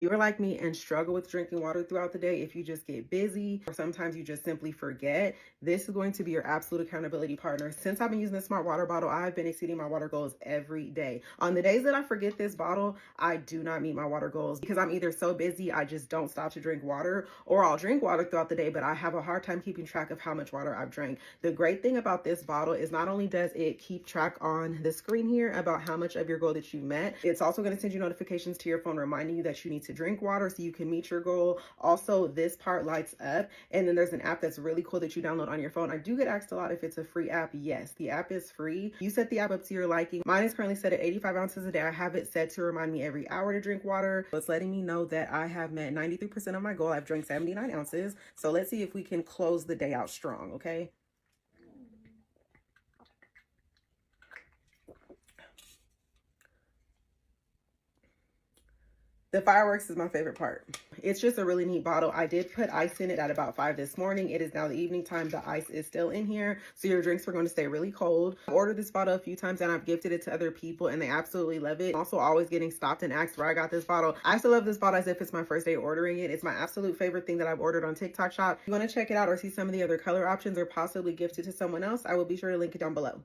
You're like me and struggle with drinking water throughout the day, if you just get busy or sometimes you just simply forget, this is going to be your absolute accountability partner. Since I've been using the smart water bottle, I've been exceeding my water goals every day. On the days that I forget this bottle, I do not meet my water goals because I'm either so busy I just don't stop to drink water, or I'll drink water throughout the day, but I have a hard time keeping track of how much water I've drank. The great thing about this bottle is not only does it keep track on the screen here about how much of your goal that you met, it's also going to send you notifications to your phone reminding you that you need to drink water so you can meet your goal. Also, this part lights up, and then there's an app that's really cool that you download on your phone. I do get asked a lot if it's a free app. Yes, the app is free. You set the app up to your liking. Mine is currently set at 85 ounces a day. I have it set to remind me every hour to drink water. It's letting me know that I have met 93% of my goal. I've drank 79 ounces. So let's see if we can close the day out strong, okay? The fireworks is my favorite part. It's just a really neat bottle. I did put ice in it at about 5 this morning. It is now the evening time. The ice is still in here, so your drinks are going to stay really cold. I've ordered this bottle a few times and I've gifted it to other people and they absolutely love it. Also always getting stopped and asked where I got this bottle. I still love this bottle as if it's my first day ordering it. It's my absolute favorite thing that I've ordered on TikTok Shop. If you want to check it out or see some of the other color options or possibly gift it to someone else, I will be sure to link it down below.